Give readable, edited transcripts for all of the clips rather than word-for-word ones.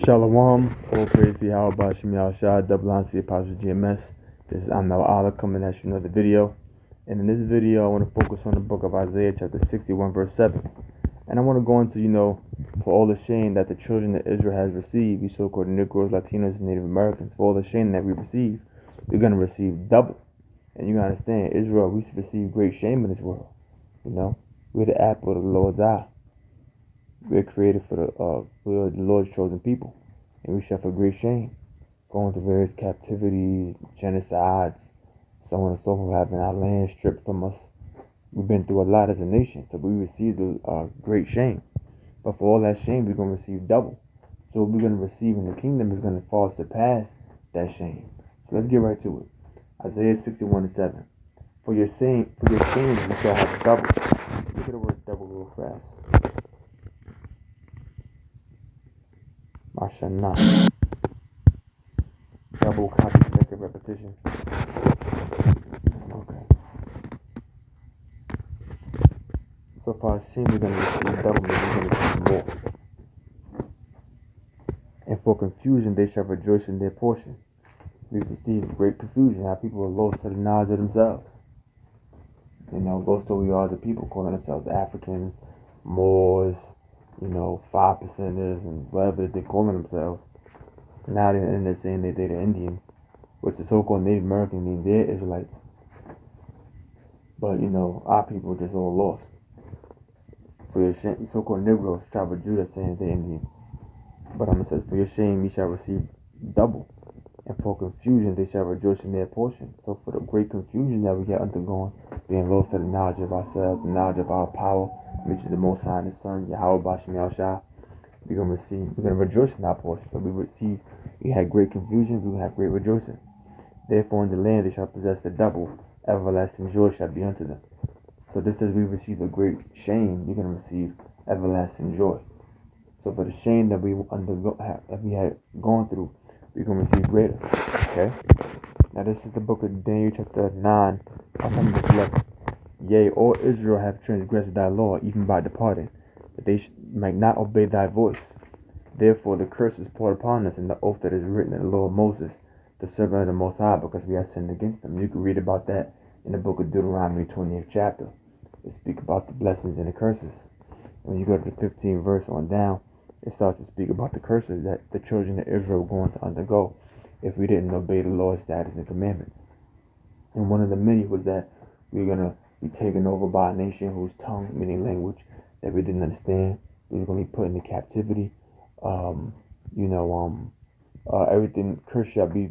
Shalom, all praise to Yahweh Shem Shah, double honor to the Apostle GMS. This is Amel Allah coming at you another video. And in this video, I want to focus on the book of Isaiah, chapter 61, verse 7. And I want to go into, for all the shame that the children of Israel has received, you so-called Negroes, Latinos, and Native Americans, for all the shame that we receive, we're going to receive double. And you got to understand, Israel, we receive great shame in this world. We're the apple of the Lord's eye. We're created we are the Lord's chosen people, and we suffer great shame, going through various captivities, genocides, so on and so forth, having our land stripped from us. We've been through a lot as a nation, so we received great shame. But for all that shame, we're going to receive double. So what we're going to receive in the kingdom is going to far surpass that shame. So let's get right to it. Isaiah 61:7. For your shame you shall have double. Look at the word double real fast. Mashanah. Double copy, second repetition. Okay. So for our shame, we're going to receive double, we're going to receive more. And for confusion, they shall rejoice in their portion. We receive great confusion, how people are lost to the knowledge of themselves. Lost to we are the people, calling themselves Africans, Moors, 5%ers, and whatever they're calling themselves. Now they're saying that they're the Indians, which the so-called Native Americans mean they're Israelites. But, our people are just all lost. For your shame, so-called Negroes, tribe of Judah, saying they're Indian. But it says, for your shame ye shall receive double, and for confusion they shall rejoice in their portion. So for the great confusion that we get undergone, being lost to the knowledge of ourselves, the knowledge of our power, which is the Most High and His Son, Yahweh Shem Shah, we're going to rejoice in our portion. So we had great confusion, we will have great rejoicing. Therefore in the land they shall possess the double, everlasting joy shall be unto them. So just as we receive a great shame, you're going to receive everlasting joy. So for the shame that we had gone through, we're going to receive greater. Okay? Now this is the book of Daniel chapter 9, verse 11. Yea, all Israel have transgressed thy law, even by departing, that they might not obey thy voice. Therefore the curse is poured upon us, and the oath that is written in the law of Moses, the servant of the Most High, because we have sinned against him. You can read about that in the book of Deuteronomy 20th chapter. It speaks about the blessings and the curses. When you go to the 15th verse on down, it starts to speak about the curses that the children of Israel were going to undergo if we didn't obey the Lord's statutes and commandments. And one of the many was that we were going to be taken over by a nation whose tongue, meaning language, that we didn't understand. We were going to be put into captivity. Everything, curse shall be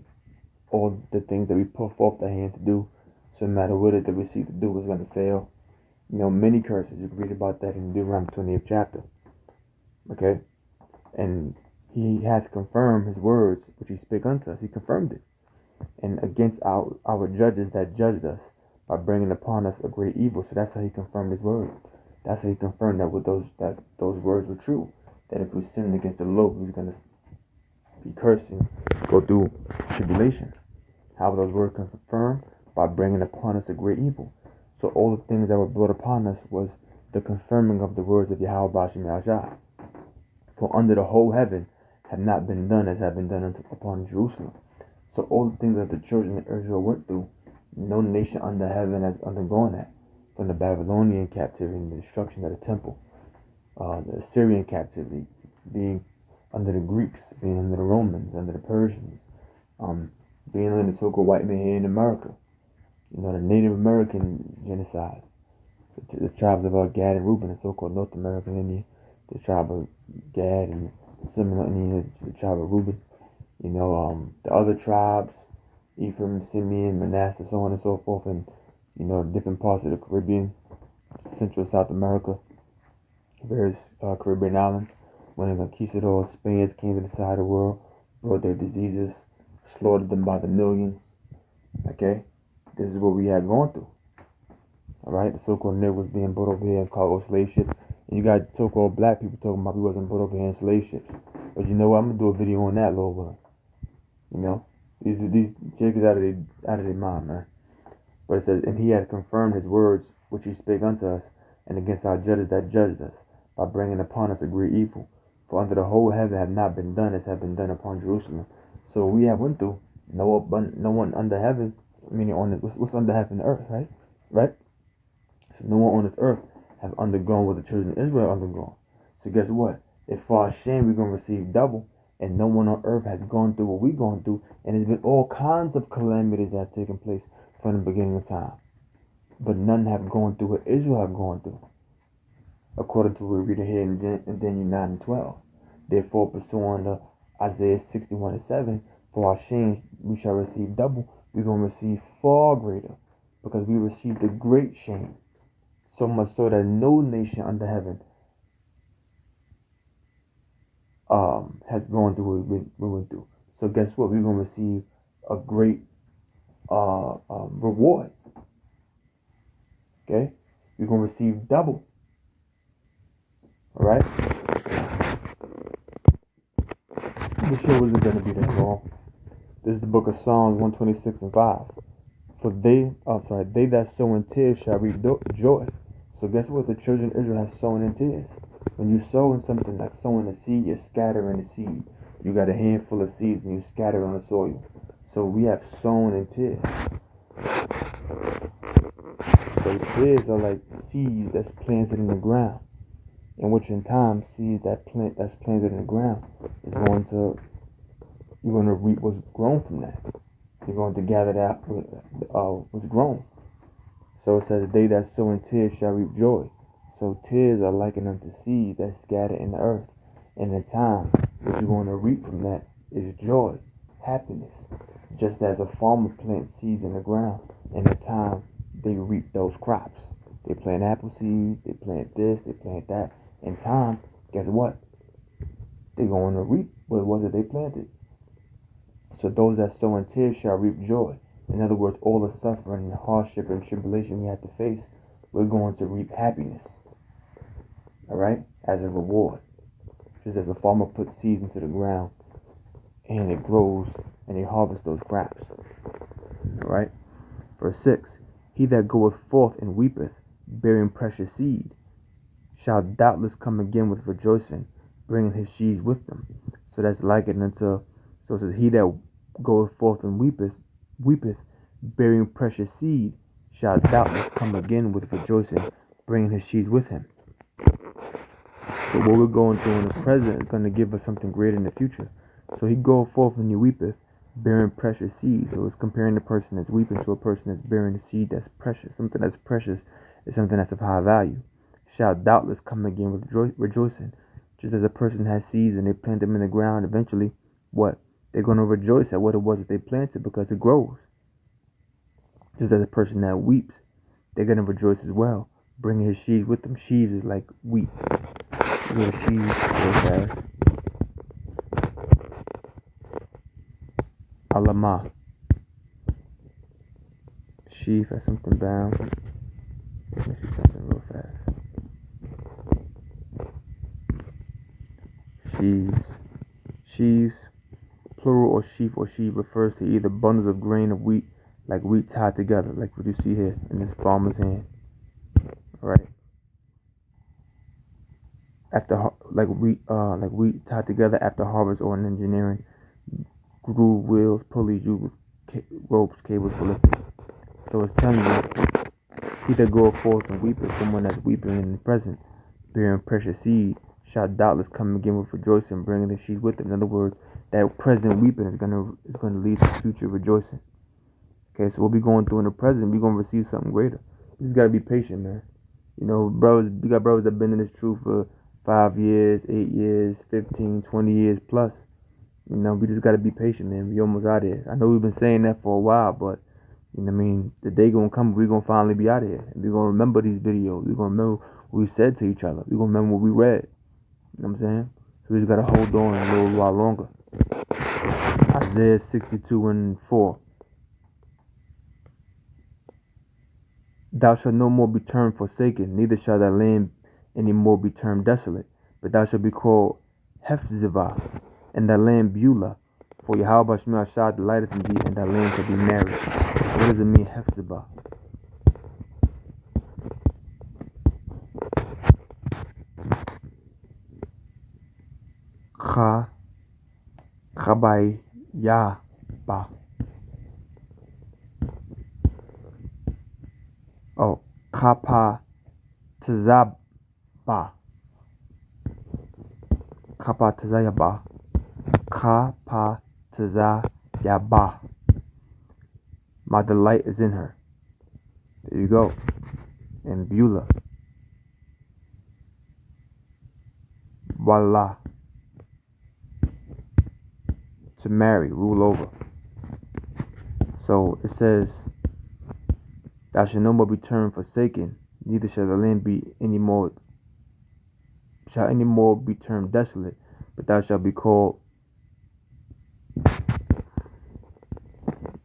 all the things that we put forth our hand to do. So no matter what it that we seek to do is going to fail. Many curses. You can read about that in Deuteronomy 20th chapter. Okay? And he has confirmed his words, which he spake unto us. He confirmed it. And against our judges that judged us, by bringing upon us a great evil. So that's how he confirmed his word. That's how he confirmed that those words were true. That if we sinned against the Lord, we was going to be cursing, go through tribulation. How were those words confirmed? By bringing upon us a great evil. So all the things that were brought upon us was the confirming of the words of Yahweh Shem Shah. For under the whole heaven have not been done as have been done upon Jerusalem. So all the things that the children of Israel went through, no nation under heaven has undergone that. From the Babylonian captivity, the destruction of the temple, the Assyrian captivity, being under the Greeks, being under the Romans, under the Persians, being under the so-called white man here in America. The Native American genocide, the tribes of Gad and Reuben, the so-called North American Indian, the tribe of Gad and Seminole Indian, the tribe of Reuben. The other tribes, Ephraim, Simeon, Manasseh, so on and so forth, and different parts of the Caribbean, Central South America, various Caribbean islands. When the conquistadors, Spaniards came to the side of the world, brought their diseases, slaughtered them by the millions. Okay, this is what we had gone through. All right, the so-called Negroes being brought over here in cargo slave ships, and you got so-called black people talking about we wasn't brought over here in slave ships. But you know what? I'm gonna do a video on that, Lord willing. These jiggers out of their mind, man. But it says, and he has confirmed his words which he spake unto us, and against our judges that judged us, by bringing upon us a great evil. For under the whole heaven have not been done as have been done upon Jerusalem. So we have went through no one under heaven, meaning on the, what's under heaven, the earth, right? Right? So no one on this earth have undergone what the children of Israel undergone. So guess what? If for our shame we're gonna receive double, and no one on earth has gone through what we're going through, and there's been all kinds of calamities that have taken place from the beginning of time. But none have gone through what Israel have gone through, according to what we read here in Daniel 9 and 12. Therefore, pursuing the Isaiah 61 and 7, for our shame we shall receive double, we're going to receive far greater, because we received a great shame, so much so that no nation under heaven has gone through what we went through. So guess what? We're going to receive a great reward. Okay? We're going to receive double. Alright? The show isn't going to be that long. This is the book of Psalms 126 and 5. For they that sow in tears shall reap joy. So guess what? The children of Israel have sown in tears. When you sow in something like sowing a seed, you're scattering the seed. You got a handful of seeds and you scatter on the soil. So we have sown in tears. So tears are like seeds that's planted in the ground. In which in time, seeds that's planted in the ground is you're going to reap what's grown from that. You're going to gather that what's grown. So it says, they that sow in tears shall reap joy. So tears are likened unto seeds that scatter in the earth. And in time, what you're going to reap from that is joy, happiness. Just as a farmer plants seeds in the ground, and in time they reap those crops. They plant apple seeds, they plant this, they plant that. In time, guess what? They're going to reap what it was that they planted. So those that sow in tears shall reap joy. In other words, all the suffering and hardship and tribulation we have to face, we're going to reap happiness. Alright? As a reward. Just as a farmer puts seeds into the ground and it grows and they harvest those crops. Alright? Verse 6. He that goeth forth and weepeth, bearing precious seed, shall doubtless come again with rejoicing, bringing his sheaves with them. So that's likened unto, so it says, he that goeth forth and weepeth, bearing precious seed, shall doubtless come again with rejoicing, bringing his sheaves with him. So what we're going through in the present is going to give us something greater in the future. So he goeth forth and he weepeth, bearing precious seed. So it's comparing the person that's weeping to a person that's bearing a seed that's precious. Something that's precious is something that's of high value. Shall doubtless come again with rejoicing. Just as a person has seeds and they plant them in the ground, eventually, what? They're going to rejoice at what it was that they planted because it grows. Just as a person that weeps, they're going to rejoice as well, bringing his sheaves with them. Sheaves is like wheat. Little sheaves, fast. Alama. Sheaf has something bound. Let me see something real fast. Sheaves, plural or sheaf or sheaf, refers to either bundles of grain of wheat, like wheat tied together, like what you see here in this farmer's hand. Alright. After like wheat tied together after harvest or in engineering, groove, wheels, pulleys, ropes, cables for lifting. So it's telling you, he that goeth forth and weepeth, someone that's weeping in the present, bearing precious seed, shall doubtless come again with rejoicing, bringing the sheaves with him. In other words, that present weeping is gonna lead to future rejoicing. Okay, so what we going through in the present, we gonna receive something greater. You just gotta be patient, man. You know, brothers, we got brothers that been in this truth for 5 years, 8 years, 15, 20 years plus. You know, we just gotta be patient, man. We almost out here. I know we've been saying that for a while, but you know what I mean, the day gonna come, we're gonna finally be out of here. We're gonna remember these videos. We're gonna remember what we said to each other. We're gonna remember what we read. You know what I'm saying? So we just gotta hold on a little while longer. Isaiah 62 and 4. Thou shalt no more be termed forsaken, neither shall thy land any more be termed desolate, but thou shalt be called Hephzibah, and thy land Beulah. For Yahweh Shema Shah delighteth in thee, and thy land shall be married. What does it mean, Hephzibah? Kha Khabai Ya Ba. Oh, Kapa Tzaba. Kapa Tzayaba. Kapa Tzayaba. My delight is in her. There you go. And Beulah. Voila. To marry, rule over. So it says, thou shalt no more be termed forsaken, neither shall the land be any more be termed desolate, but thou shalt be called.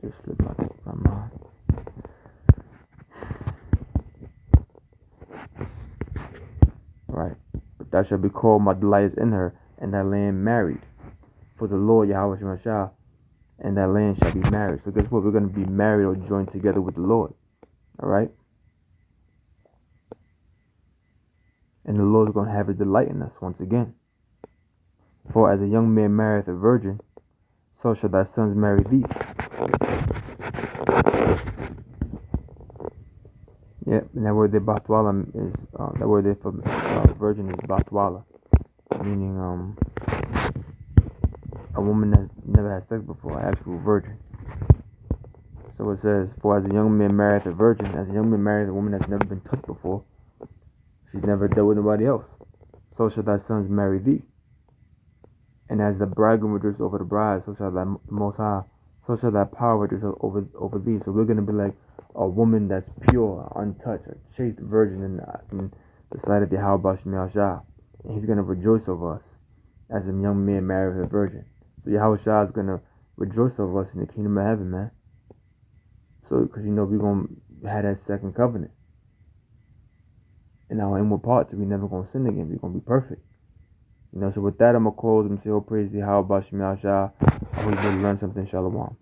Just slipped my mind. Right. But thou shalt be called, my delight is in her, and that land married. For the Lord Yahweh Shemashah, and that land shall be married. So guess what? We're going to be married or joined together with the Lord. Alright? And the Lord is going to have a delight in us once again. For as a young man marrieth a virgin, so shall thy sons marry thee. Yep, and that word there, Batwala, is, that word there for virgin is Batwala, meaning a woman that never had sex before, an actual virgin. So it says, for as a young man marrieth a virgin, as a young man marrieth a woman that's never been touched before, she's never dealt with nobody else, so shall thy sons marry thee. And as the bridegroom rejoices over the bride, so shall thy Most High, so shall thy power rejoice over thee. So we're going to be like a woman that's pure, untouched, a chaste virgin in the sight of Yahweh Shemel Shah. And he's going to rejoice over us as a young man married with a virgin. So Yahweh Shah is going to rejoice over us in the kingdom of heaven, man. So, because we're going to have that second covenant. And our inward parts, we're never going to sin again. We're going to be perfect. So with that, I'm going to close and say, oh, praise the Yahweh Shemel Shah. I hope you learned something. Shalom.